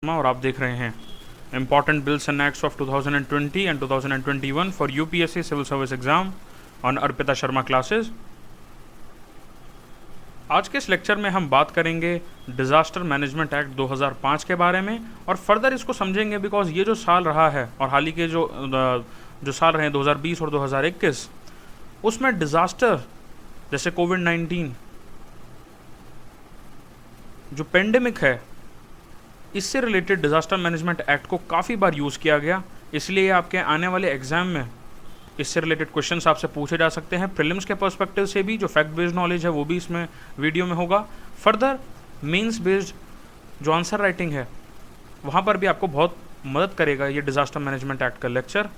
शर्मा और आप देख रहे हैं important bills and acts of 2020 and 2021 for UPSC civil service exam on Arpita Sharma classes. आज के इस लेक्चर में हम बात करेंगे डिज़ास्टर मैनेजमेंट एक्ट 2005 के बारे में और फर्दर इसको समझेंगे बिकॉज ये जो साल रहा है और हाल ही के जो साल रहे हैं 2020 और 2021 उसमें डिज़ास्टर जैसे कोविड-19 जो पेंडेमिक है इससे रिलेटेड डिज़ास्टर मैनेजमेंट एक्ट को काफ़ी बार यूज़ किया गया, इसलिए आपके आने वाले एग्जाम में इससे रिलेटेड क्वेश्चंस आपसे पूछे जा सकते हैं। प्रीलिम्स के पर्सपेक्टिव से भी जो फैक्ट बेस्ड नॉलेज है वो भी इसमें वीडियो में होगा। फर्दर मेंस बेस्ड जो आंसर राइटिंग है वहाँ पर भी आपको बहुत मदद करेगा ये डिज़ास्टर मैनेजमेंट एक्ट का lecture.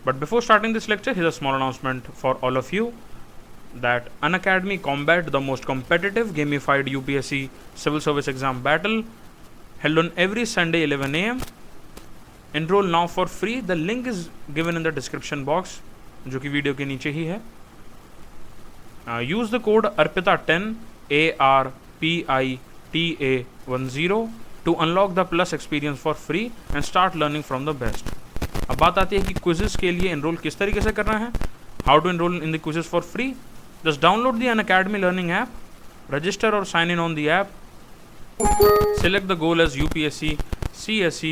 But before starting this lecture here a small announcement for all of you that Unacademy Combat, the most competitive gamified UPSC civil service exam battle, held on every Sunday 11 a.m. Enroll now for free. The link is given in the description box, जो कि video के नीचे ही है. Use the code ARPITA10 ARPITA10 to unlock the plus experience for free and start learning from the best. अब बात आती है कि क्विजेस के लिए एनरोल किस तरीके से करना है. How to enroll in the quizzes for free? Just download the Unacademy Learning app, register or sign in on the app, select the goal as UPSC, CSE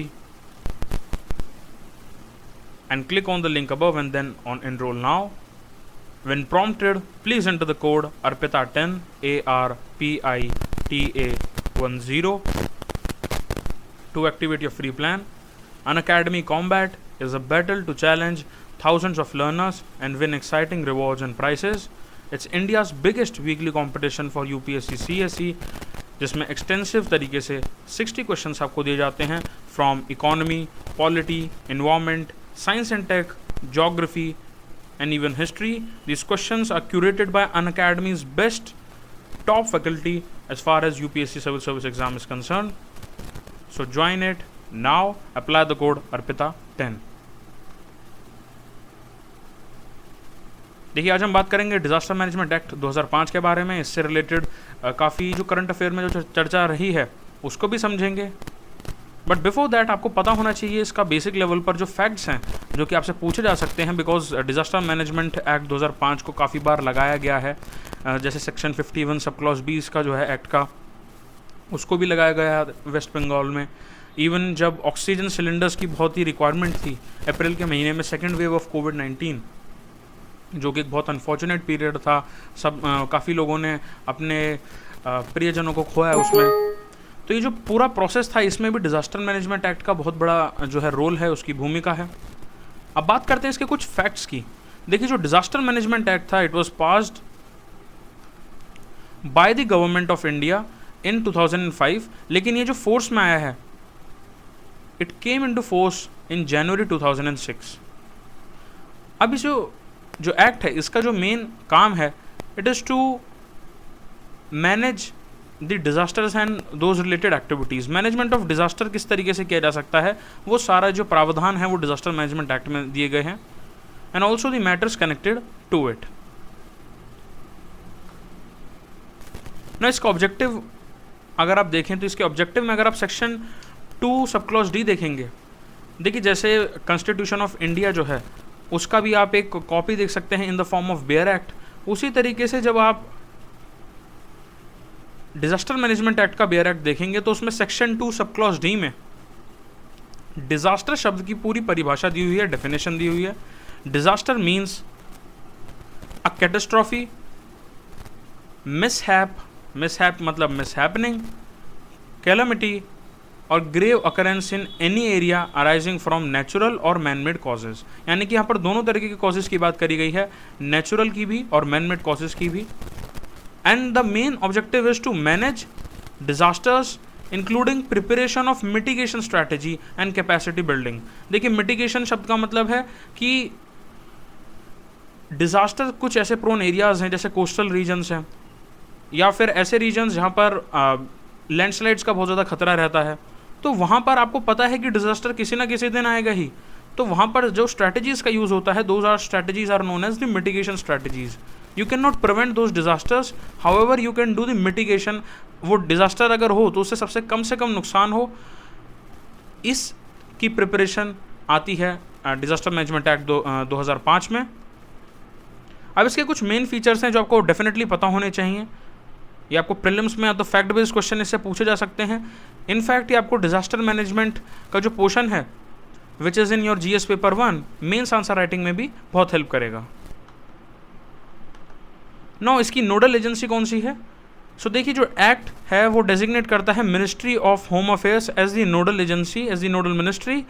and click on the link above and then on enroll now. When prompted, please enter the code ARPITA10 ARPITA10 to activate your free plan. Unacademy Combat is a battle to challenge thousands of learners and win exciting rewards and prizes. It's India's biggest weekly competition for UPSC CSE, जिसमें extensive तरीके से 60 questions आपको दिए जाते हैं from economy, polity, environment, science and tech, geography and even history. These questions are curated by Unacademy's best top faculty as far as UPSC civil service exam is concerned. So join it now. Apply the code ARPITA10. देखिए आज हम बात करेंगे disaster management act 2005 के बारे में. इससे related काफ़ी जो करंट अफेयर में जो चर्चा रही है उसको भी समझेंगे. बट बिफोर दैट आपको पता होना चाहिए इसका बेसिक लेवल पर जो फैक्ट्स हैं जो कि आपसे पूछे जा सकते हैं बिकॉज डिज़ास्टर मैनेजमेंट एक्ट 2005 को काफ़ी बार लगाया गया है. जैसे सेक्शन 51 सब क्लॉज 20 का जो है एक्ट का उसको भी लगाया गया है वेस्ट बंगाल में. इवन जब ऑक्सीजन सिलेंडर्स की बहुत ही रिक्वायरमेंट थी अप्रैल के महीने में सेकेंड वेव ऑफ कोविड-19 जो कि एक बहुत अनफॉर्चुनेट पीरियड था. सब काफ़ी लोगों ने अपने प्रियजनों को खोया उसमें. तो ये जो पूरा प्रोसेस था इसमें भी डिज़ास्टर मैनेजमेंट एक्ट का बहुत बड़ा जो है रोल है, उसकी भूमिका है. अब बात करते हैं इसके कुछ फैक्ट्स की. देखिए जो डिज़ास्टर मैनेजमेंट एक्ट था it was passed by the government of India in 2005, लेकिन ये जो फोर्स में आया है it came into force in January 2006. अब इस जो एक्ट है इसका जो मेन काम है it is to manage the disasters and those related activities. Management of disaster किस तरीके से किया जा सकता है वो सारा जो प्रावधान है वो डिज़ास्टर मैनेजमेंट एक्ट में दिए गए हैं and also the matters connected to it. ना इसका ऑब्जेक्टिव अगर आप देखें तो इसके ऑब्जेक्टिव में अगर आप सेक्शन 2 सब क्लॉज डी देखेंगे, देखिए जैसे कॉन्स्टिट्यूशन ऑफ इंडिया जो है उसका भी आप एक कॉपी देख सकते हैं in the form of bare act. उसी तरीके से जब आप डिज़ास्टर मैनेजमेंट एक्ट का बेयर एक्ट देखेंगे तो उसमें सेक्शन 2 सब क्लॉज डी में डिज़ास्टर शब्द की पूरी परिभाषा दी हुई है, डेफिनेशन दी हुई है. Disaster means a catastrophe, mishap मतलब मिसहैपनिंग, कैलामिटी और grave occurrence in any area arising from natural और मैन मेड कॉजेज. यानी कि यहाँ पर दोनों तरीके के कॉजेज की बात करी गई है, नेचुरल की भी और मैन मेड कॉजेज की भी. And the main objective is to manage disasters including preparation of mitigation strategy and capacity building. देखिए मिटिगेशन शब्द का मतलब है कि डिजास्टर कुछ ऐसे प्रोन एरियाज हैं जैसे कोस्टल रीजन्स हैं या फिर ऐसे रीजन्स जहाँ पर लैंडस्लाइड्स का बहुत ज़्यादा खतरा रहता है. तो वहाँ पर आपको पता है कि डिज़ास्टर किसी ना किसी दिन आएगा ही. तो वहाँ पर जो स्ट्रैटेजीज़ का यूज़ होता है those are strategies are known as the mitigation strategies. You cannot prevent those disasters, however you can do the mitigation वो डिज़ास्टर अगर हो तो उससे सबसे कम से कम नुकसान हो, इस की प्रिपरेशन आती है डिज़ास्टर मैनेजमेंट एक्ट 2005 में। अब इसके कुछ मेन फीचर्स हैं जो आपको डेफिनेटली पता होने चाहिए। ये आपको प्रीलिम्स में या तो फैक्ट बेस्ड क्वेश्चन इससे पूछे जा सकते हैं। इनफैक्ट ये आपको डिज़ास्टर मैनेजमेंट का जो पोर्शन है which is in your GS paper 1 mains answer writing में भी बहुत हेल्प करेगा। नो इसकी नोडल एजेंसी कौन सी है? सो देखिए, जो एक्ट है वो डेजिग्नेट करता है ministry of home affairs as the nodal agency, as the nodal ministry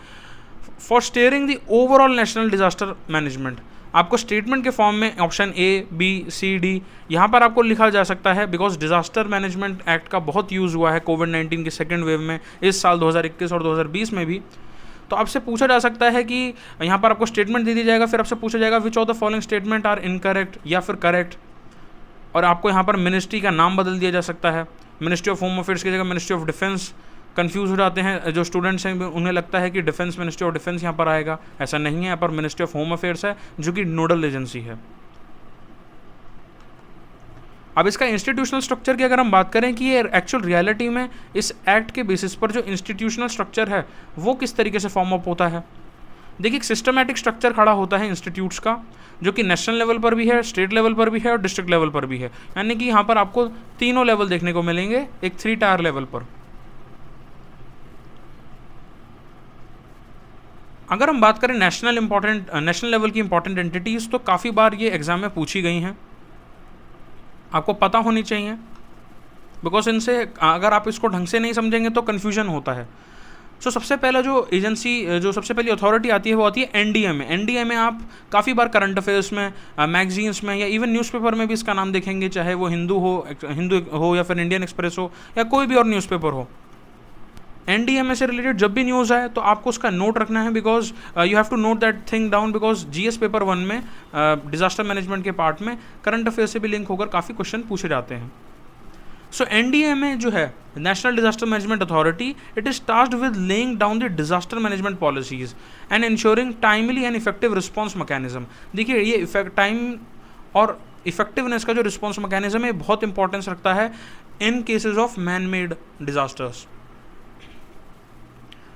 for steering the overall national disaster management. आपको स्टेटमेंट के फॉर्म में option A, B, C, D यहाँ पर आपको लिखा जा सकता है, बिकॉज डिजास्टर मैनेजमेंट एक्ट का बहुत यूज़ हुआ है कोविड-19 की सेकेंड वेव में, इस साल 2021 और 2020 में भी। तो आपसे पूछा जा सकता है कि यहाँ पर आपको स्टेटमेंट दे दिया जाएगा, फिर आपसे पूछा जाएगा which of the following statement are incorrect या फिर करेक्ट, और आपको यहाँ पर मिनिस्ट्री का नाम बदल दिया जा सकता है। मिनिस्ट्री ऑफ होम अफेयर्स की जगह मिनिस्ट्री ऑफ डिफेंस। कंफ्यूज हो जाते हैं जो स्टूडेंट्स हैं, उन्हें लगता है कि डिफेंस, मिनिस्ट्री ऑफ डिफेंस यहाँ पर आएगा, ऐसा नहीं है। यहाँ पर मिनिस्ट्री ऑफ होम अफेयर्स है जो कि नोडल एजेंसी है। अब इसका इंस्टीट्यूशनल स्ट्रक्चर की अगर हम बात करें कि ये एक्चुअल रियलिटी में इस एक्ट के बेसिस पर जो इंस्टीट्यूशनल स्ट्रक्चर है वो किस तरीके से फॉर्म अप होता है। देखिए, एक सिस्टमैटिक स्ट्रक्चर खड़ा होता है इंस्टीट्यूट्स का, जो कि नेशनल लेवल पर भी है, स्टेट लेवल पर भी है और डिस्ट्रिक्ट लेवल पर भी है। यानी कि यहाँ पर आपको तीनों लेवल देखने को मिलेंगे एक 3 टायर लेवल पर। अगर हम बात करें नेशनल लेवल की इंपॉर्टेंट एंटिटीज़, तो काफ़ी बार ये एग्जाम में पूछी गई हैं, आपको पता होनी चाहिए, बिकॉज इनसे अगर आप इसको ढंग से नहीं समझेंगे तो कन्फ्यूजन होता है। सो सबसे पहला जो एजेंसी, जो सबसे पहली अथॉरिटी आती है वो आती है एनडीएमए। एनडीएमए आप काफ़ी बार करंट अफेयर्स में, मैगजीन्स में या इवन न्यूज़पेपर में भी इसका नाम देखेंगे, चाहे वो हिंदू हो या फिर इंडियन एक्सप्रेस हो या कोई भी और न्यूज़पेपर हो। एनडीएमए से रिलेटेड जब भी न्यूज़ आए तो आपको उसका नोट रखना है, because you have to note that thing down, because GS paper 1 में डिजास्टर मैनेजमेंट के पार्ट में करंट अफेयर से भी लिंक होकर काफ़ी क्वेश्चन पूछे जाते हैं। सो एनडीएमए जो है, national disaster management authority, it is tasked with laying down the disaster management policies and ensuring timely and effective response mechanism. देखिए, ये टाइम और इफेक्टिवनेस का जो रिस्पॉन्स मैकेनिज्म है बहुत इंपॉर्टेंस रखता है in cases of man made disasters,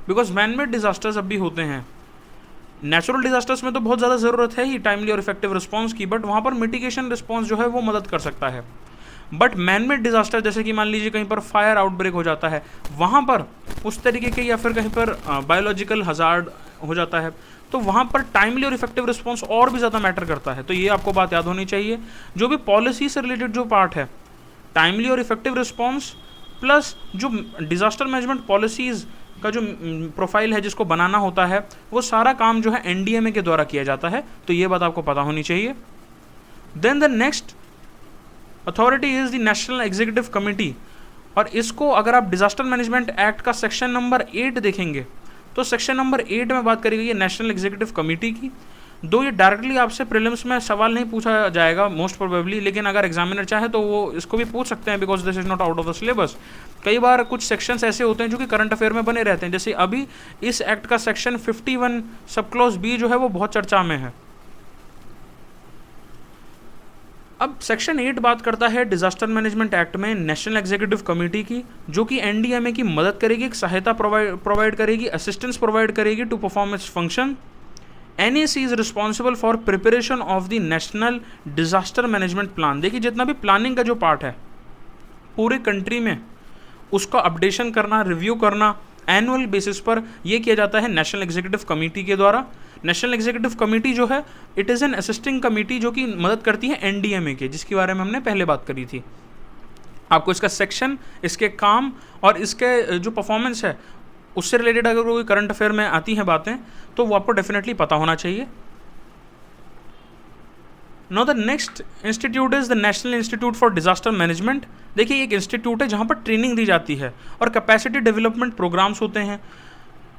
because man made disasters अब भी होते हैं। नेचुरल डिजास्टर्स में तो बहुत ज़्यादा ज़रूरत है ही टाइमली और इफेक्टिव रिस्पॉन्स की, बट वहाँ पर मिटिगेशन रिस्पॉन्स जो है वो मदद कर सकता है। बट मैन मेड डिजास्टर, जैसे कि मान लीजिए कहीं पर फायर आउटब्रेक हो जाता है, वहाँ पर उस तरीके के, या फिर कहीं पर बायोलॉजिकल हजार्ड हो जाता है, तो वहाँ पर टाइमली और इफेक्टिव रिस्पॉन्स और भी ज़्यादा मैटर करता है। तो ये आपको बात याद होनी चाहिए। जो भी पॉलिसी से रिलेटेड जो पार्ट है, टाइमली और इफेक्टिव रिस्पॉन्स प्लस जो डिजास्टर मैनेजमेंट पॉलिसीज़ का जो प्रोफाइल है जिसको बनाना होता है, वो सारा काम जो है एनडीएमए के द्वारा किया जाता है। तो ये बात आपको पता होनी चाहिए। Then the next authority is the national executive committee, और इसको अगर आप डिजास्टर मैनेजमेंट एक्ट का सेक्शन नंबर 8 देखेंगे तो सेक्शन नंबर 8 में बात करी गई है नेशनल एग्जीक्यूटिव कमेटी की। दो ये डायरेक्टली आपसे प्रीलिम्स में सवाल नहीं पूछा जाएगा मोस्ट प्रोबेबली, लेकिन अगर एग्जामिनर चाहे तो वो इसको भी पूछ सकते हैं, because this is not out of the syllabus. कई बार कुछ सेक्शंस ऐसे होते हैं जो कि करंट अफेयर में बने रहते हैं, जैसे अभी इस एक्ट का सेक्शन 51 सब क्लॉज बी जो है वो बहुत चर्चा में है। अब सेक्शन 8 बात करता है डिजास्टर मैनेजमेंट एक्ट में नेशनल एग्जीक्यूटिव कमेटी की, जो कि एनडीएमए की मदद करेगी, एक सहायता प्रोवाइड करेगी, असिस्टेंस प्रोवाइड करेगी to perform its function. NAC is responsible for preparation of the national disaster management plan. देखिए, जितना भी प्लानिंग का जो पार्ट है पूरे कंट्री में, उसका अपडेशन करना, रिव्यू करना एनुअल बेसिस पर, यह किया जाता है नेशनल एग्जीक्यूटिव कमेटी के द्वारा। नेशनल एग्जीक्यूटिव कमेटी जो है, it is an assisting committee जो कि मदद करती है एनडीएमए के, जिसके बारे में हमने पहले बात करी थी। आपको इसका सेक्शन, इसके काम और इसके जो परफॉर्मेंस है उससे रिलेटेड अगर कोई करंट अफेयर में आती हैं बातें तो वो आपको डेफिनेटली पता होना चाहिए। Now the next institute is the national institute for disaster management. देखिए, एक इंस्टीट्यूट है जहाँ पर ट्रेनिंग दी जाती है और कैपेसिटी डेवलपमेंट प्रोग्राम्स होते हैं।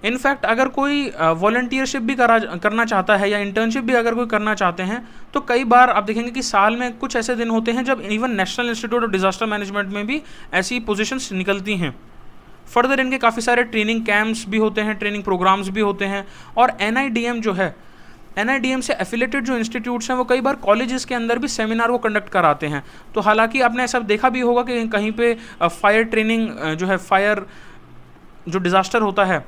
इनफैक्ट अगर कोई वॉलंटियरशिप भी करना चाहता है या इंटर्नशिप भी अगर कोई करना चाहते हैं, तो कई बार आप देखेंगे कि साल में कुछ ऐसे दिन होते हैं जब even national institute of disaster management में भी ऐसी पोजीशंस निकलती हैं। फर्दर इनके काफ़ी सारे ट्रेनिंग कैंप्स भी होते हैं, ट्रेनिंग प्रोग्राम्स भी होते हैं, और NIDM जो है NIDM से एफिलेटेड जो इंस्टीट्यूट्स हैं वो कई बार कॉलेजेस के अंदर भी सेमिनार वो कंडक्ट कराते हैं। तो हालांकि आपने ऐसा देखा भी होगा कि कहीं पे फायर ट्रेनिंग जो है, फायर जो डिज़ास्टर होता है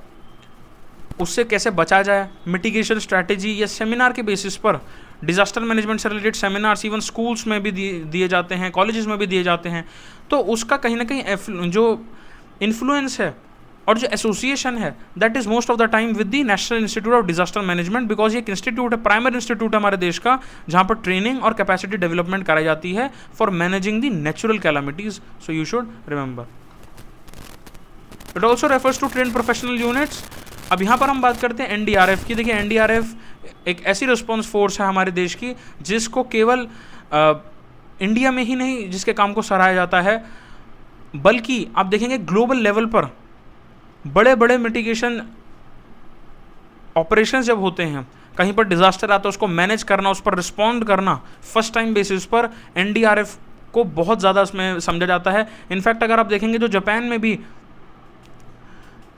उससे कैसे बचा जाए, मिटिगेशन स्ट्रैटेजी, या सेमिनार के बेसिस पर डिज़ास्टर मैनेजमेंट से रिलेटेड सेमिनार्स इवन स्कूल्स में भी दिए जाते हैं, कॉलेजेस में भी दिए जाते हैं। तो उसका कहीं ना कहीं जो इन्फ्लुएंस है और जो एसोसिएशन है that is most of the time with the national institute of disaster management, because ये एक इंस्टीट्यूट है, प्राइमरी इंस्टीट्यूट है हमारे देश का, जहाँ पर ट्रेनिंग और कैपेसिटी डेवलपमेंट कराई जाती है for managing the natural calamities. So you should remember it also refers to train professional units. अब यहाँ पर हम बात करते हैं NDRF की। देखिए NDRF एक ऐसी रिस्पॉन्स फोर्स है हमारे देश की जिसको केवल इंडिया में ही नहीं जिसके काम को सराहा जाता है, बल्कि आप देखेंगे ग्लोबल लेवल पर बड़े बड़े मिटिगेशन ऑपरेशन जब होते हैं, कहीं पर डिजास्टर आता है उसको मैनेज करना, उस पर रिस्पॉन्ड करना, फर्स्ट टाइम बेसिस पर NDRF को बहुत ज़्यादा इसमें समझा जाता है। इनफैक्ट अगर आप देखेंगे जो जापान में भी,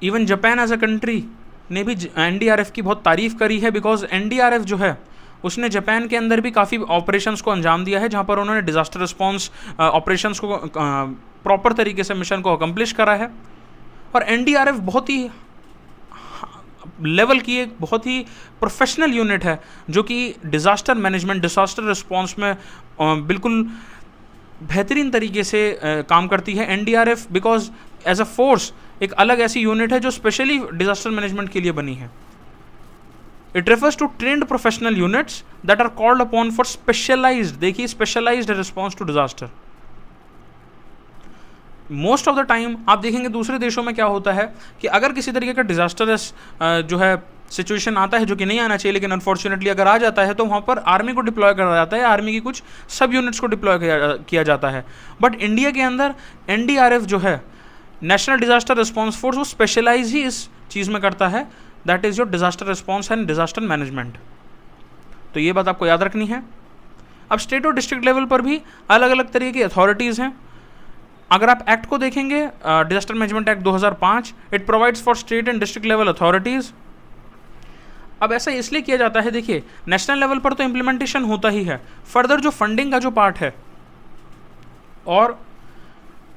even Japan as a country ने भी NDRF की बहुत तारीफ करी है, बिकॉज NDRF जो है उसने जापान के अंदर भी काफ़ी ऑपरेशंस को अंजाम दिया है, जहाँ पर उन्होंने डिजास्टर रिस्पॉन्स ऑपरेशंस को प्रॉपर तरीके से मिशन को अकम्प्लिश करा है। और NDRF बहुत ही लेवल की एक बहुत ही प्रोफेशनल यूनिट है जो कि डिज़ास्टर मैनेजमेंट, डिज़ास्टर रिस्पॉन्स में बिल्कुल बेहतरीन तरीके से काम करती है। NDRF because as a force एक अलग ऐसी यूनिट है जो स्पेशली डिज़ास्टर मैनेजमेंट के लिए बनी है। It refers to trained professional units that are called upon for specialised, देखिए specialised response to disaster. Most of the time आप देखेंगे दूसरे देशों में क्या होता है कि अगर किसी तरीके का डिजास्टरस जो है सिचुएशन आता है, जो कि नहीं आना चाहिए लेकिन अनफॉर्चुनेटली अगर आ जाता है, तो वहाँ पर आर्मी को डिप्लॉय करा जाता है, आर्मी की कुछ सब यूनिट्स को डिप्लॉय किया जाता है। बट इंडिया के अंदर NDRF जो है, नेशनल डिजास्टर रिस्पॉन्स फोर्स, वो स्पेशलाइज ही इस चीज़ में करता है, that is your disaster response and disaster management. तो ये बात आपको याद रखनी है। अब स्टेट और डिस्ट्रिक्ट लेवल पर भी अलग अलग तरीके की अथॉरिटीज़ हैं। अगर आप एक्ट को देखेंगे, disaster management act 2005, it provides for state and district level authorities. अब ऐसा इसलिए किया जाता है, देखिए नेशनल लेवल पर तो इम्प्लीमेंटेशन होता ही है, फर्दर जो फंडिंग का जो पार्ट है, और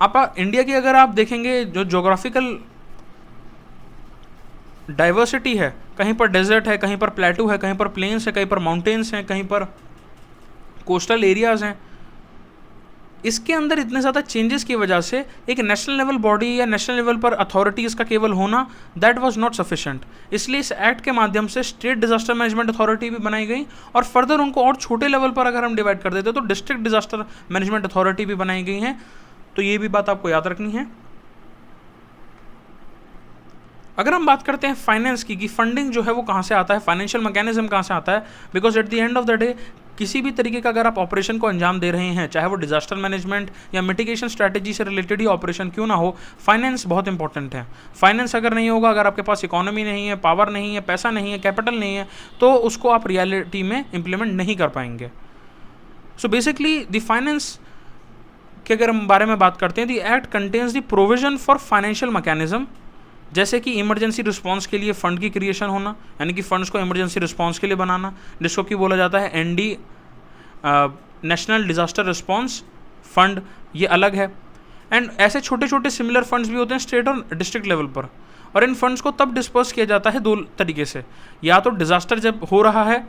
आप इंडिया की अगर आप देखेंगे जो जोग्राफिकल डाइवर्सिटी है, कहीं पर डेजर्ट है, कहीं पर प्लेटू है, कहीं पर प्लेन्स है, कहीं पर माउंटेन्स हैं, कहीं पर कोस्टल एरियाज़ हैं, इसके अंदर इतने ज़्यादा चेंजेस की वजह से एक नेशनल लेवल बॉडी या नेशनल लेवल पर अथॉरिटीज़ का केवल होना दैट वाज नॉट सफिशिएंट। इसलिए इस एक्ट के माध्यम से स्टेट डिजास्टर मैनेजमेंट अथॉरिटी भी बनाई गई, और फर्दर उनको और छोटे लेवल पर अगर हम डिवाइड कर देते तो डिस्ट्रिक्ट डिजास्टर मैनेजमेंट अथॉरिटी भी बनाई गई हैं। तो ये भी बात आपको याद रखनी है। अगर हम बात करते हैं फाइनेंस की, कि फंडिंग जो है वो कहाँ से आता है, फाइनेंशियल मैकेनिज्म कहाँ से आता है, because at the end of the day किसी भी तरीके का अगर आप ऑपरेशन को अंजाम दे रहे हैं, चाहे वो डिजास्टर मैनेजमेंट या मिटिगेशन स्ट्रैटेजी से रिलेटेड ही ऑपरेशन क्यों ना हो, फाइनेंस बहुत इंपॉर्टेंट है। फाइनेंस अगर नहीं होगा, अगर आपके पास इकोनॉमी नहीं है, पावर नहीं है, पैसा नहीं है, कैपिटल नहीं है, तो उसको आप रियलिटी में इम्प्लीमेंट नहीं कर पाएंगे। सो बेसिकली द फाइनेंस के अगर हम बारे में बात करते हैं, the act contains the provision for financial mechanism, जैसे कि इमरजेंसी रिस्पांस के लिए फ़ंड की क्रिएशन होना, यानी कि फ़ंड्स को इमरजेंसी रिस्पांस के लिए बनाना, जिसको कि बोला जाता है ND national disaster response fund, ये अलग है। एंड ऐसे छोटे छोटे सिमिलर फंड्स भी होते हैं स्टेट और डिस्ट्रिक्ट लेवल पर, और इन फंड्स को तब डिस्पर्स किया जाता है दो तरीके से, या तो डिज़ास्टर जब हो रहा है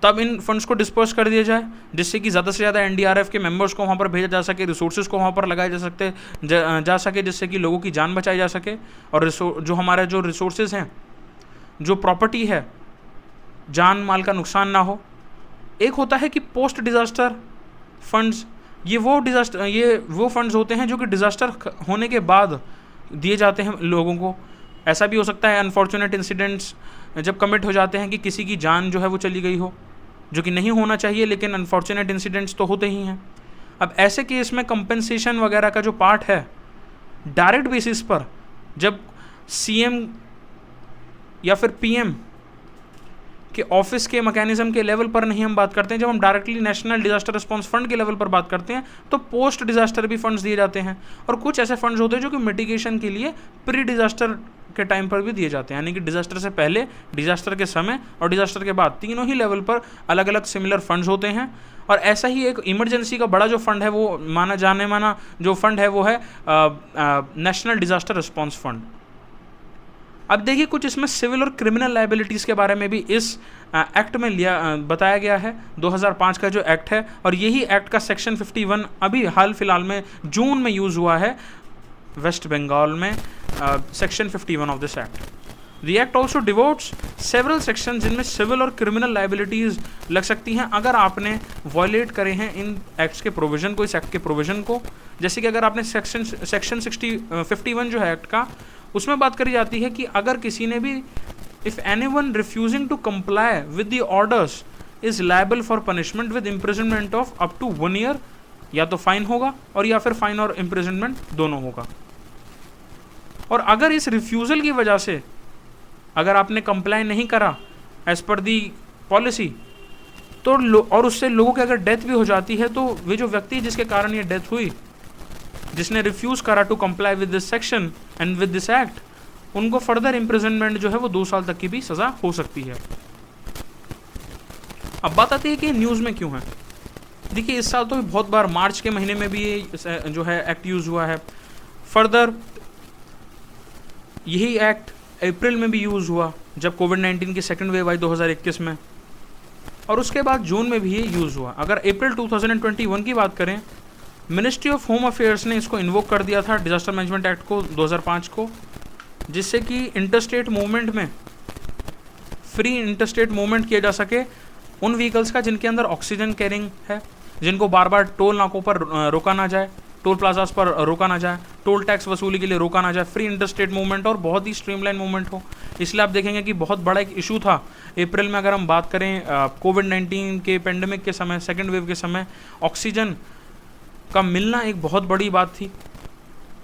तब इन फंड्स को डिस्पर्स कर दिया जाए, जिससे कि ज़्यादा से ज़्यादा NDRF के मेंबर्स को वहाँ पर भेजा जा सके, रिसोर्सेज को वहाँ पर लगाए जा सके, जिससे कि लोगों की जान बचाई जा सके, और जो हमारे जो रिसोर्सेज हैं, जो प्रॉपर्टी है, जान माल का नुकसान ना हो। एक होता है कि पोस्ट डिज़ास्टर फंड्स, ये वो फंड्स होते हैं जो कि डिज़ास्टर होने के बाद दिए जाते हैं लोगों को। ऐसा भी हो सकता है अनफॉर्चुनेट इंसिडेंट्स जब कमिट हो जाते हैं कि किसी की जान जो है वो चली गई हो, जो कि नहीं होना चाहिए, लेकिन अनफॉर्चुनेट इंसिडेंट्स तो होते ही हैं। अब ऐसे केस में कंपेंसेशन वगैरह का जो पार्ट है, डायरेक्ट बेसिस पर जब CM या फिर PM के ऑफिस के मैकेनिज्म के लेवल पर नहीं हम बात करते हैं, जब हम directly national disaster response fund के लेवल पर बात करते हैं, तो पोस्ट डिजास्टर भी फंड्स दिए जाते हैं। और कुछ ऐसे फंड्स होते हैं जो कि मिटिगेशन के लिए प्री डिजास्टर के टाइम पर भी दिए जाते हैं, यानी कि डिजास्टर से पहले, डिजास्टर के समय और डिजास्टर के बाद तीनों ही लेवल पर अलग अलग सिमिलर फंड्स होते हैं। और ऐसा ही एक इमरजेंसी का बड़ा जो फंड है वो माना जो फंड है वो है नेशनल डिजास्टर रिस्पॉन्स फंड। अब देखिए कुछ इसमें सिविल और क्रिमिनल लायबिलिटीज़ के बारे में भी इस एक्ट में बताया गया है, 2005 का जो एक्ट है, और यही एक्ट का सेक्शन 51 अभी हाल फिलहाल में जून में यूज़ हुआ है वेस्ट बंगाल में, section 51 of this act. The act also devotees several section जिनमें सिविल और क्रिमिनल लायबिलिटीज़ लग सकती हैं अगर आपने वॉयलेट करे हैं इन एक्ट्स के प्रोविज़न को, इस एक्ट के प्रोविज़न को। जैसे कि अगर आपने सेक्शन 51 जो है एक्ट का, उसमें बात करी जाती है कि अगर किसी ने भी if anyone refusing to comply with the orders is liable for punishment with imprisonment of up to 1 year, या तो फाइन होगा और या फिर फाइन और इम्प्रिजनमेंट दोनों होगा। और अगर इस रिफ्यूज़ल की वजह से अगर आपने कंप्लाई नहीं करा एज पर दी पॉलिसी तो और उससे लोगों की अगर डेथ भी हो जाती है, तो वे जो व्यक्ति जिसके कारण ये डेथ हुई, जिसने रिफ्यूज़ करा to comply with this section and with this act, उनको फर्दर इम्प्रिजनमेंट जो है वो 2 साल तक की भी सज़ा हो सकती है। अब बात आती है कि न्यूज़ में क्यों है। देखिए इस साल तो बहुत बार मार्च के महीने में भी ये जो है एक्ट यूज़ हुआ है, फर्दर यही एक्ट अप्रैल में भी यूज़ हुआ जब कोविड-19 की सेकेंड वेव आई 2021 में, और उसके बाद जून में भी ये यूज़ हुआ। अगर अप्रैल 2021 की बात करें, मिनिस्ट्री ऑफ होम अफेयर्स ने इसको इन्वोक कर दिया था डिजास्टर मैनेजमेंट एक्ट को 2005 को, जिससे कि इंटरस्टेट मूवमेंट में फ्री इंटरस्टेट मूवमेंट किया जा सके उन व्हीकल्स का जिनके अंदर ऑक्सीजन कैरिंग है, जिनको बार बार टोल नाकों पर रोका ना जाए, टोल प्लाजास पर रोका ना जाए, टोल टैक्स वसूली के लिए रोका ना जाए, फ्री इंटरस्टेट मूवमेंट और बहुत ही स्ट्रीमलाइन मूवमेंट हो। इसलिए आप देखेंगे कि बहुत बड़ा एक इशू था अप्रैल में। अगर हम बात करें कोविड-19 के पेंडेमिक के समय, सेकेंड वेव के समय, ऑक्सीजन का मिलना एक बहुत बड़ी बात थी।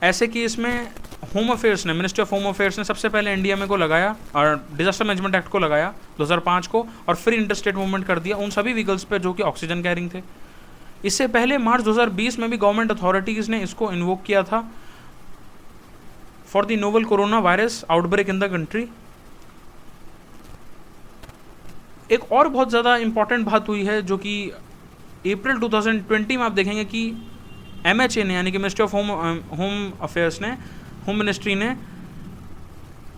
ऐसे कि इसमें होम अफेयर्स ने, मिनिस्ट्री ऑफ होम अफेयर्स ने सबसे पहले एनडीएमए को लगाया और डिजास्टर मैनेजमेंट एक्ट को लगाया 2005 को, और फ्री इंटरस्टेट मूवमेंट कर दिया उन सभी व्हीकल्स पे जो कि ऑक्सीजन कैरिंग थे। इससे पहले मार्च 2020 में भी गवर्नमेंट अथॉरिटीज़ ने इसको इन्वोक किया था for the novel corona virus outbreak in the country. एक और बहुत ज़्यादा इंपॉर्टेंट बात हुई है जो कि अप्रैल 2020 में आप देखेंगे कि MHA ने, यानी कि मिनिस्ट्री ऑफ होम अफेयर्स ने, होम मिनिस्ट्री ने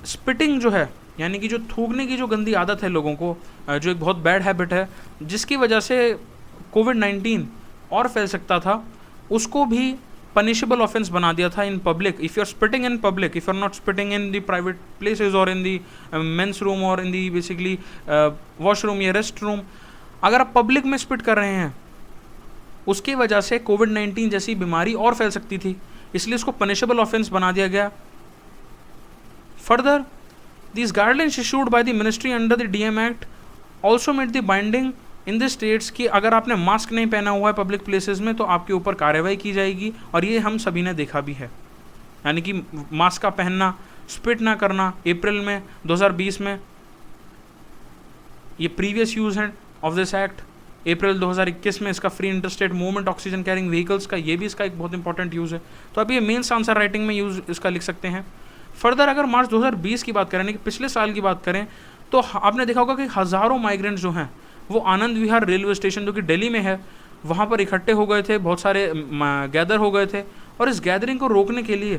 स्पिटिंग जो है, यानी कि जो थूकने की जो गंदी आदत है लोगों को, जो एक बहुत बैड हैबिट है जिसकी वजह से कोविड-19 और फैल सकता था, उसको भी पनिशेबल ऑफेंस बना दिया था in public. If you are spitting in public, if you are not spitting in the private places और इन दी मेंस रूम और इन दी बेसिकली वॉशरूम या रेस्ट रूम, अगर आप पब्लिक में स्पिट कर रहे हैं, उसकी वजह से कोविड-19 जैसी बीमारी और फैल सकती थी, इसलिए इसको पनिशेबल ऑफेंस बना दिया गया। Further these guidelines issued by the ministry under the DM act also made the binding in the states कि अगर आपने मास्क नहीं पहना हुआ है पब्लिक प्लेसेस में तो आपके ऊपर कार्रवाई की जाएगी, और ये हम सभी ने देखा भी है। यानी कि मास्क का पहनना, स्पिट ना करना अप्रैल में 2020 में, ये प्रीवियस यूज है ऑफ दिस एक्ट। अप्रैल 2021 में इसका free interstate movement oxygen carrying vehicles का, ये भी इसका एक बहुत इंपॉर्टेंट यूज़ है। तो आप ये मेंस आंसर राइटिंग में यूज़ इसका लिख सकते हैं। फर्दर अगर मार्च 2020 की बात करें, यानी कि पिछले साल की बात करें, तो आपने देखा होगा कि हज़ारों माइग्रेंट्स जो हैं वो आनंद विहार रेलवे स्टेशन जो कि दिल्ली में है, वहाँ पर इकट्ठे हो गए थे, बहुत सारे गैदर हो गए थे। और इस गैदरिंग को रोकने के लिए,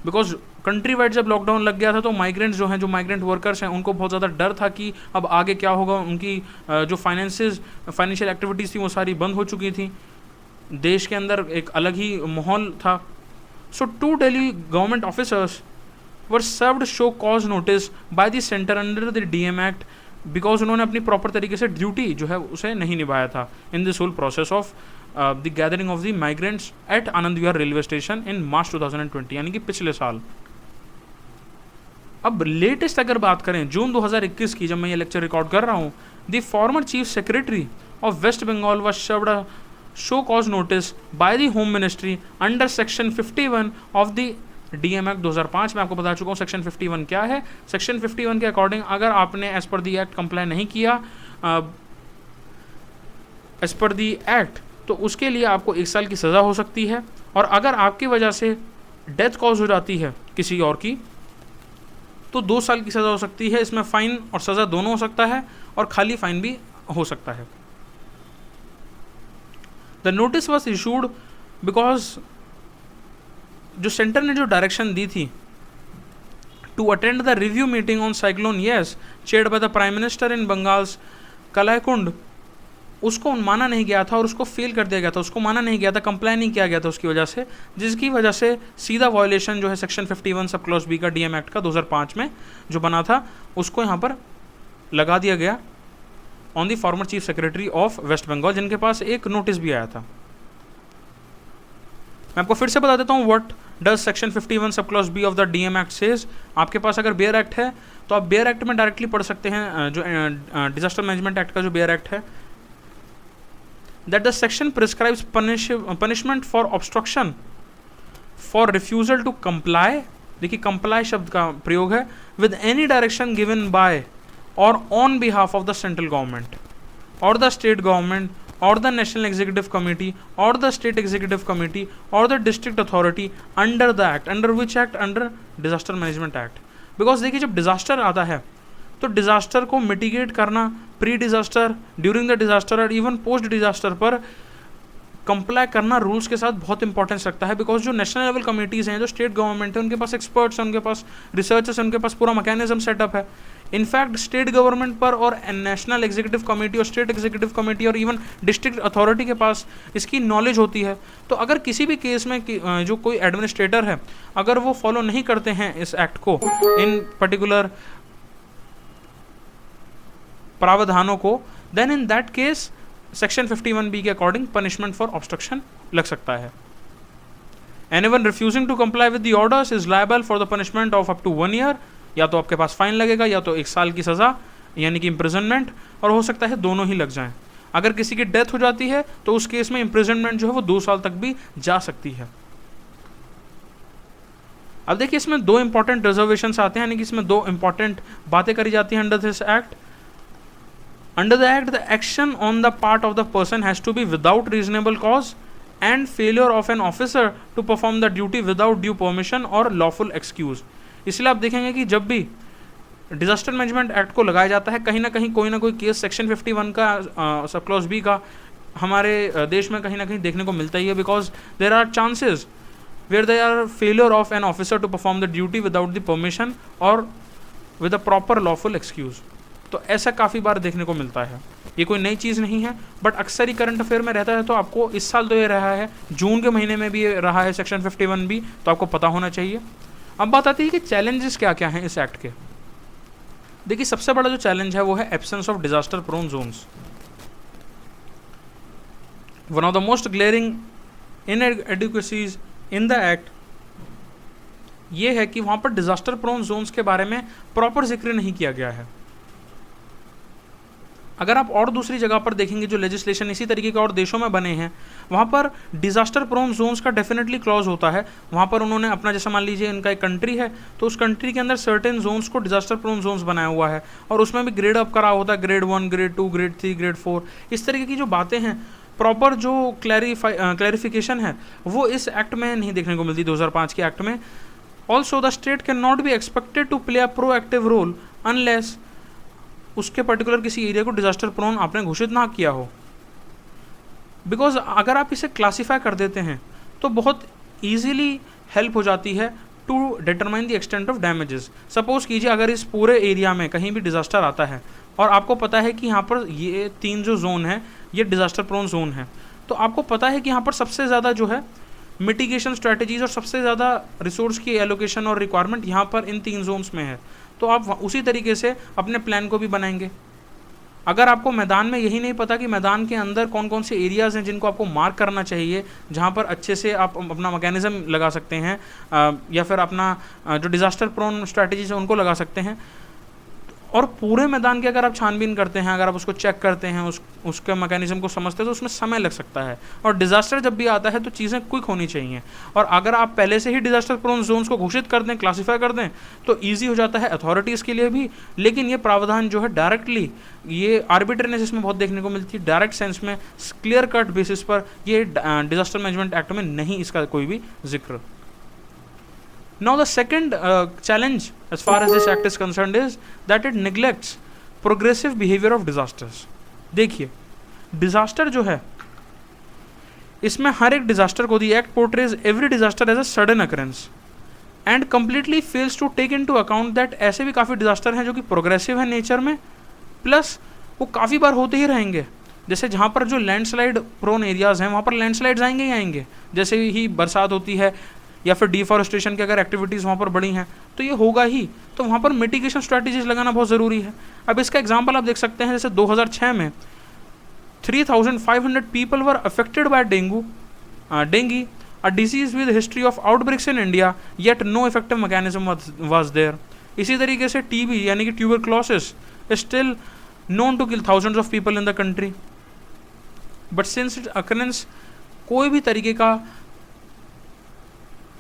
बिकॉज कंट्री वाइड जब लॉकडाउन लग गया था, तो माइग्रेंट्स जो हैं, जो माइग्रेंट वर्कर्स हैं, उनको बहुत ज़्यादा डर था कि अब आगे क्या होगा। उनकी जो फाइनेंशियल एक्टिविटीज़ थी वो सारी बंद हो चुकी थी, देश के अंदर एक अलग ही माहौल था। सो 2 Delhi government officers were served show cause notice by the centre under the DM act, because उन्होंने अपनी प्रॉपर तरीके से ड्यूटी जो है उसे नहीं निभाया था in this whole process of the gathering of the migrants at Anand Vihar railway station in March 2020, यानी कि पिछले साल। अब लेटेस्ट अगर बात करें जून 2021 की, जब मैं ये लेक्चर रिकॉर्ड कर रहा हूँ, the former chief secretary of West Bengal was served a show cause notice by the home ministry under section 51 of the DM act 2005। मैं आपको बता चुका हूँ सेक्शन 51 क्या है। सेक्शन 51 के अकॉर्डिंग अगर आपने as per the act comply नहीं किया एज पर दी एक्ट, तो उसके लिए आपको 1 साल की सज़ा हो सकती है। और अगर आपकी वजह से डेथ कॉज हो जाती है किसी और की, तो 2 साल की सज़ा हो सकती है। इसमें फ़ाइन और सज़ा दोनों हो सकता है और खाली फ़ाइन भी हो सकता है। The notice was issued because जो सेंटर ने जो डायरेक्शन दी थी to attend the review meeting on cyclone as chaired by the prime minister in Bengal's Kalaikunda, उसको माना नहीं गया था और उसको फेल कर दिया गया था, उसको माना नहीं गया था, कंप्लाई नहीं किया गया था उसकी वजह से, जिसकी वजह से सीधा वायलेशन जो है सेक्शन 51 सब क्लॉज बी का डीएम एक्ट का 2005 में जो बना था उसको यहाँ पर लगा दिया गया on the former chief secretary of West Bengal, जिनके पास एक नोटिस भी आया था। मैं आपको फिर से बता देता हूँ what does section 51 sub clause B of the DM act says. आपके पास अगर बेयर एक्ट है तो आप बेयर एक्ट में डायरेक्टली पढ़ सकते हैं, जो डिजास्टर मैनेजमेंट एक्ट का जो बेयर एक्ट है, that the section prescribes punishment for obstruction for refusal to comply, देखिए comply शब्द का प्रयोग है, with any direction given by or on behalf of the central government or the state government or the national executive committee or the state executive committee or the district authority under the act, under which act, under disaster management act। because देखिए जब disaster आता है तो disaster को mitigate करना pre disaster, during the disaster और even post disaster पर comply करना रूल्स के साथ बहुत इंपॉर्टेंस रखता है। बिकॉज जो नेशनल लेवल कमिटीज़ हैं, जो स्टेट गवर्नमेंट है, उनके पास एक्सपर्ट्स हैं, उनके पास रिसर्चर्स हैं, उनके पास पूरा मैकेनिज्म सेटअप है। इनफैक्ट स्टेट गवर्नमेंट पर और नेशनल एग्जीक्यूटिव कमेटी और स्टेट एग्जीक्यूटिव कमेटी और इवन डिस्ट्रिक्ट अथॉरिटी के पास इसकी नॉलेज होती है। तो अगर किसी भी केस में जो कोई एडमिनिस्ट्रेटर है अगर वो फॉलो नहीं करते हैं इस एक्ट को, इन पर्टिकुलर प्रावधानों को, then in that case section 51B के अकॉर्डिंग पनिशमेंट फॉर ऑब्स्ट्रक्शन लग सकता है। Anyone refusing to comply with the orders is liable for the punishment of up to 1 year, या तो आपके पास फाइन लगेगा या तो 1 साल की सजा यानी कि इम्प्रिजनमेंट, और हो सकता है दोनों ही लग जाएं। अगर किसी की डेथ हो जाती है तो उस केस में इम्प्रिजनमेंट जो है वो 2 साल तक भी जा सकती है। अब देखिए इसमें 2 इंपॉर्टेंट रिजर्वेशंस आते हैं, यानी कि इसमें 2 इंपॉर्टेंट बातें करी जाती हैं under this act. Under the act, the action on the part of the person has to be without reasonable cause and failure of an officer to perform the duty without due permission or lawful excuse। इसलिए आप देखेंगे कि जब भी disaster management act को लगाया जाता है कहीं ना कहीं कोई ना कोई केस सेक्शन 51 का सब क्लॉज बी का हमारे देश में कहीं ना कहीं देखने को मिलता ही है। Because there are chances where they are failure of an officer to perform the duty without the permission और with a proper lawful excuse. तो ऐसा काफ़ी बार देखने को मिलता है, ये कोई नई चीज़ नहीं है, बट अक्सर ही करंट अफेयर में रहता है। तो आपको इस साल तो ये रहा है, जून के महीने में भी ये रहा है सेक्शन 51B, तो आपको पता होना चाहिए। अब बात आती है कि चैलेंजेस क्या क्या हैं इस एक्ट के। देखिए सबसे बड़ा जो चैलेंज है वो है absence of disaster prone zones. One of the most glaring inadequacies in the act ये है कि वहाँ पर डिजास्टर प्रोन जोन्स के बारे में प्रॉपर जिक्र नहीं किया गया है। अगर आप और दूसरी जगह पर देखेंगे जो लेजिस्लेशन इसी तरीके के और देशों में बने हैं वहाँ पर डिजास्टर प्रोन जोन्स का डेफिनेटली क्लॉज होता है। वहाँ पर उन्होंने अपना, जैसे मान लीजिए इनका एक कंट्री है तो उस कंट्री के अंदर सर्टेन जोन्स को डिजास्टर प्रोन जोन्स बनाया हुआ है और उसमें भी ग्रेड अप करा होता है, ग्रेड 1, ग्रेड 2, ग्रेड 3, ग्रेड 4। इस तरीके की जो बातें हैं, प्रॉपर जो क्लैरिफिकेशन है वो इस एक्ट में नहीं देखने को मिलती 2005 के एक्ट में। Also the state can not be expected to play a proactive role unless उसके पर्टिकुलर किसी एरिया को डिजास्टर प्रोन आपने घोषित ना किया हो। बिकॉज अगर आप इसे क्लासीफाई कर देते हैं तो बहुत ईजीली हेल्प हो जाती है to determine the extent of damages. Suppose कीजिए अगर इस पूरे एरिया में कहीं भी डिजास्टर आता है और आपको पता है कि यहाँ पर ये 3 जो जोन है ये डिजास्टर प्रोन जोन है, तो आपको पता है कि यहाँ पर सबसे ज़्यादा जो है मिटिगेशन स्ट्रैटेजीज और सबसे ज़्यादा रिसोर्स की एलोकेशन और रिक्वायरमेंट यहाँ पर इन 3 जोन्स में है, तो आप उसी तरीके से अपने प्लान को भी बनाएंगे। अगर आपको मैदान में यही नहीं पता कि मैदान के अंदर कौन कौन से एरियाज़ हैं जिनको आपको मार्क करना चाहिए, जहाँ पर अच्छे से आप अपना मैकेनिज्म लगा सकते हैं या फिर अपना जो डिज़ास्टर प्रोन स्ट्रैटेजीज है उनको लगा सकते हैं, और पूरे मैदान की अगर आप छानबीन करते हैं, अगर आप उसको चेक करते हैं, उसके मैकेनिज्म को समझते हैं, तो उसमें समय लग सकता है। और डिजास्टर जब भी आता है तो चीज़ें क्विक होनी चाहिए, और अगर आप पहले से ही डिजास्टर प्रोन जोन्स को घोषित कर दें, क्लासीफाई कर दें, तो ईजी हो जाता है अथॉरिटीज़ के लिए भी। लेकिन ये प्रावधान जो है डायरेक्टली, ये आर्बिट्रेरीनेस इसमें बहुत देखने को मिलती है, डायरेक्ट सेंस में क्लियर कट बेसिस पर ये डिजास्टर मैनेजमेंट एक्ट में नहीं इसका कोई भी जिक्र। Now the second challenge as far as this act is concerned is that it neglects progressive behavior of disasters. देखिए डिजास्टर जो है इसमें हर एक डिजास्टर को the act portrays every disaster as a sudden occurrence and completely fails to take into account that ऐसे भी काफ़ी डिजास्टर हैं जो कि प्रोग्रेसिव है नेचर में, प्लस वो काफ़ी बार होते ही रहेंगे। जैसे जहाँ पर जो लैंडस्लाइड प्रोन एरियाज हैं वहाँ पर लैंडस्लाइड्स आएंगे ही आएंगे, जैसे ही बरसात होती है या फिर डिफॉरेस्टेशन की अगर एक्टिविटीज़ वहाँ पर बढ़ी हैं तो ये होगा ही। तो वहाँ पर मिटिगेशन स्ट्रैटेजीज लगाना बहुत ज़रूरी है। अब इसका एग्जाम्पल आप देख सकते हैं, जैसे 2006 में 3,500 people were affected by dinghy, a disease with history of outbreaks in India, yet no effective mechanism was there. इसी तरीके से TB यानी कि tuberculosis is still known to kill thousands of people in the country, but since its occurrence कोई भी तरीके का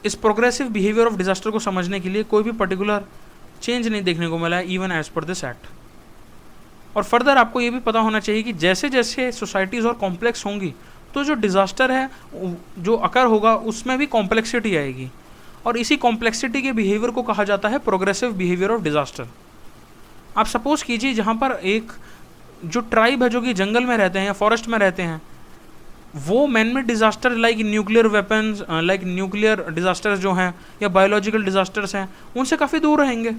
इस प्रोग्रेसिव बिहेवियर ऑफ डिजास्टर को समझने के लिए कोई भी पर्टिकुलर चेंज नहीं देखने को मिला है even as per this act. और फर्दर आपको ये भी पता होना चाहिए कि जैसे जैसे सोसाइटीज़ और कॉम्प्लेक्स होंगी तो जो डिज़ास्टर है जो अकर होगा उसमें भी कॉम्प्लेक्सिटी आएगी, और इसी कॉम्प्लेक्सिटी के बिहेवियर को कहा जाता है प्रोग्रेसिव बिहेवियर ऑफ डिज़ास्टर। आप सपोज कीजिए जहाँ पर एक जो ट्राइब है जो कि जंगल में रहते हैं या फॉरेस्ट में रहते हैं, वो manmade disaster like nuclear weapons, like nuclear disasters जो हैं या बायोलॉजिकल डिज़ास्टर्स हैं उनसे काफ़ी दूर रहेंगे,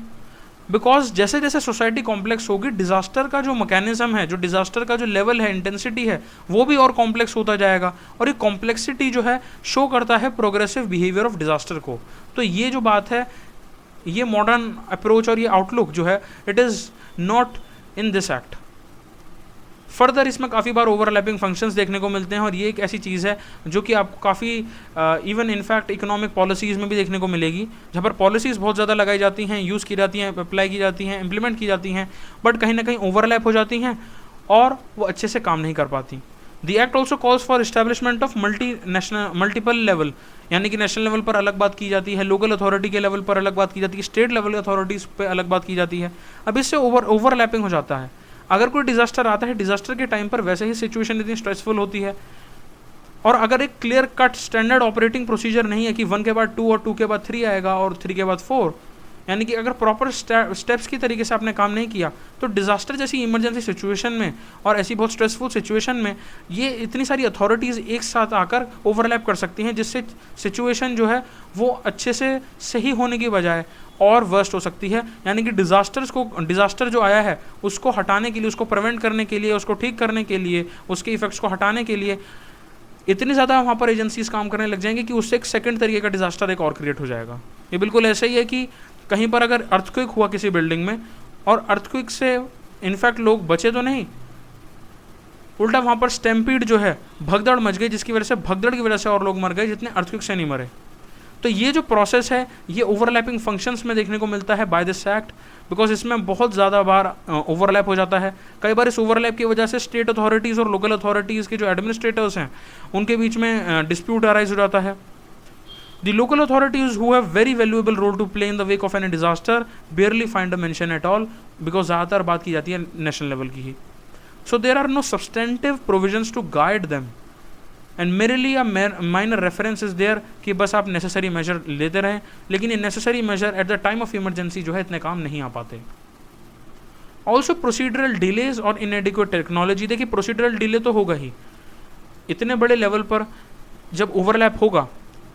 बिकॉज जैसे जैसे सोसाइटी कॉम्प्लेक्स होगी डिज़ास्टर का जो मैकेनिज्म है, जो डिज़ास्टर का जो लेवल है, इंटेंसिटी है, वो भी और कॉम्प्लेक्स होता जाएगा, और ये कॉम्प्लेक्सिटी जो है शो करता है प्रोग्रेसिव बिहेवियर ऑफ डिज़ास्टर को। तो ये जो बात है, ये मॉडर्न अप्रोच और ये आउटलुक जो है it is not in this act. Further इसमें काफ़ी बार ओवरलैपिंग फंक्शंस देखने को मिलते हैं, और ये एक ऐसी चीज़ है जो कि आपको काफ़ी इवन इनफैक्ट इकोनॉमिक पॉलिसीज़ में भी देखने को मिलेगी, जहाँ पर पॉलिसीज़ बहुत ज़्यादा लगाई जाती हैं, यूज़ की जाती हैं, अप्लाई की जाती हैं, इम्प्लीमेंट की जाती हैं, बट कहीं ना कहीं ओवरलैप हो जाती हैं और वो अच्छे से काम नहीं कर पाती। The act also calls for establishment of multiple level, यानी कि नेशनल लेवल पर अलग बात की जाती है, लोकल अथॉरिटी के लेवल पर अलग बात की जाती है, स्टेट लेवल अथॉरिटीज़ पर अलग बात की जाती है। अब इससे ओवरलैपिंग हो जाता है। अगर कोई डिज़ास्टर आता है, डिज़ास्टर के टाइम पर वैसे ही सिचुएशन इतनी स्ट्रेसफुल होती है, और अगर एक clear cut standard operating procedure नहीं है कि 1 के बाद 2 और 2 के बाद 3 आएगा और 3 के बाद 4, यानी कि अगर प्रॉपर स्टेप्स की तरीके से आपने काम नहीं किया तो डिज़ास्टर जैसी इमरजेंसी सिचुएशन में और ऐसी बहुत स्ट्रेसफुल सिचुएशन में ये इतनी सारी अथॉरिटीज़ एक साथ आकर ओवरलैप कर सकती हैं, जिससे सिचुएशन जो है वो अच्छे से सही होने की बजाय और वर्स्ट हो सकती है। यानी कि डिज़ास्टर जो आया है उसको हटाने के लिए, उसको प्रिवेंट करने के लिए, उसको ठीक करने के लिए, उसके इफेक्ट्स को हटाने के लिए इतनी ज़्यादा वहाँ पर एजेंसीज काम करने लग जाएंगे कि उससे एक सेकंड तरीके का डिज़ास्टर एक और क्रिएट हो जाएगा। ये बिल्कुल ऐसा ही है कि कहीं पर अगर अर्थक्वेक हुआ किसी बिल्डिंग में और अर्थक्वेक से इनफैक्ट लोग बचे तो नहीं, उल्टा वहाँ पर स्टैम्पीड जो है भगदड़ मच गई, जिसकी वजह से भगदड़ की वजह से और लोग मर गए जितने अर्थक्वेक से नहीं मरे। तो ये जो प्रोसेस है ये ओवरलैपिंग फंक्शंस में देखने को मिलता है बाय दिस एक्ट, बिकॉज इसमें बहुत ज़्यादा बार ओवरलैप हो जाता है। कई बार इस ओवरलैप की वजह से स्टेट अथॉरिटीज़ और लोकल अथॉरिटीज़ के जो एडमिनिस्ट्रेटर्स हैं उनके बीच में डिस्प्यूट अराइज हो जाता है। The local authorities who have very valuable role to play in the wake of any disaster barely find a mention at all, because ज़्यादातर बात की जाती है नेशनल लेवल की ही। So there are no substantive provisions to guide them and merely a minor reference is there कि बस आप necessary measure लेते रहें, लेकिन ये necessary measure at the time of emergency जो है इतने काम नहीं आ पाते। Also procedural delays और inadequate technology। देखिए procedural delay तो होगा ही, इतने बड़े लेवल पर जब ओवरलैप होगा,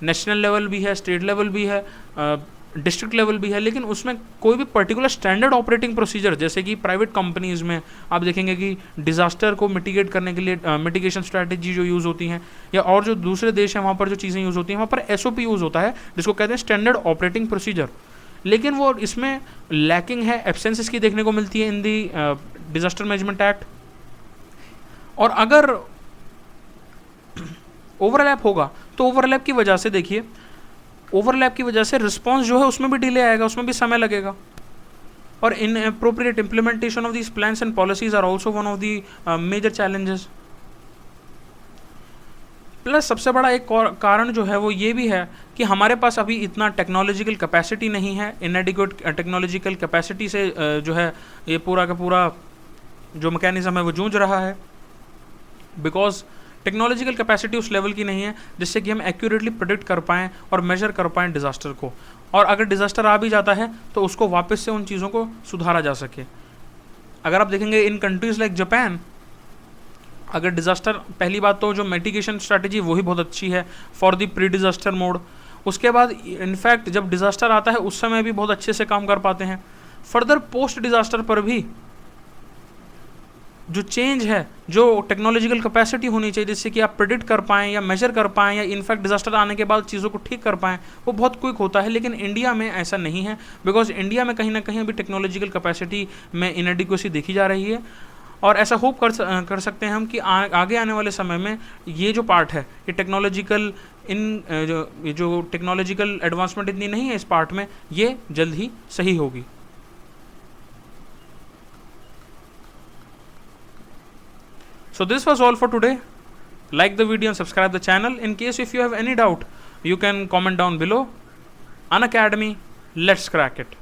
नेशनल लेवल भी है, स्टेट लेवल भी है, डिस्ट्रिक्ट लेवल भी है, लेकिन उसमें कोई भी पर्टिकुलर स्टैंडर्ड ऑपरेटिंग प्रोसीजर, जैसे कि प्राइवेट कंपनीज़ में आप देखेंगे कि डिज़ास्टर को मिटिगेट करने के लिए मिटिगेशन स्ट्रैटेजी जो यूज़ होती हैं, या और जो दूसरे देश हैं वहाँ पर जो चीज़ें यूज़ होती हैं वहाँ पर SOP यूज़ होता है जिसको कहते हैं स्टैंडर्ड ऑपरेटिंग प्रोसीजर, लेकिन वो इसमें लैकिंग है, एब्सेंस इसकी देखने को मिलती है इन दी डिज़ास्टर मैनेजमेंट एक्ट। और अगर ओवरलैप होगा तो ओवरलैप की वजह से, देखिए ओवरलैप की वजह से रिस्पॉन्स जो है उसमें भी डिले आएगा, उसमें भी समय लगेगा, और inappropriate implementation of these plans and policies are also one of the major challenges. Plus सबसे बड़ा एक कारण जो है वो ये भी है कि हमारे पास अभी इतना टेक्नोलॉजिकल कैपेसिटी नहीं है, इनएडिक्वेट टेक्नोलॉजिकल कैपेसिटी से जो है ये पूरा का पूरा जो मैकेनिज्म है वो जूझ रहा है, बिकॉज टेक्नोलॉजिकल कैपेसिटी उस लेवल की नहीं है जिससे कि हम एक्यूरेटली प्रेडिक्ट कर पाएँ और मेजर कर पाएँ डिज़ास्टर को। और अगर डिज़ास्टर आ भी जाता है तो उसको वापस से उन चीज़ों को सुधारा जा सके। अगर आप देखेंगे इन कंट्रीज़ लाइक जापान, अगर डिज़ास्टर, पहली बात तो जो मिटिगेशन स्ट्रैटेजी वही बहुत अच्छी है for the pre disaster mode. उसके बाद इनफैक्ट जब डिज़ास्टर आता है उस समय भी बहुत अच्छे से काम कर पाते हैं। फर्दर पोस्ट डिज़ास्टर पर भी जो चेंज है, जो टेक्नोलॉजिकल कैपेसिटी होनी चाहिए जिससे कि आप प्रेडिक्ट कर पाएँ या मेजर कर पाएँ या इनफैक्ट डिज़ास्टर आने के बाद चीज़ों को ठीक कर पाएँ, वो बहुत क्विक होता है। लेकिन इंडिया में ऐसा नहीं है, बिकॉज इंडिया में कहीं ना कहीं अभी टेक्नोलॉजिकल कैपेसिटी में इनएडिक्वेसी देखी जा रही है। और ऐसा होप कर सकते हैं हम कि आगे आने वाले समय में ये जो पार्ट है, ये टेक्नोलॉजिकल जो टेक्नोलॉजिकल एडवांसमेंट इतनी नहीं है इस पार्ट में, ये जल्द ही सही होगी। So this was all for today. Like the video and subscribe the channel. In case if you have any doubt, you can comment down below. Unacademy, let's crack it.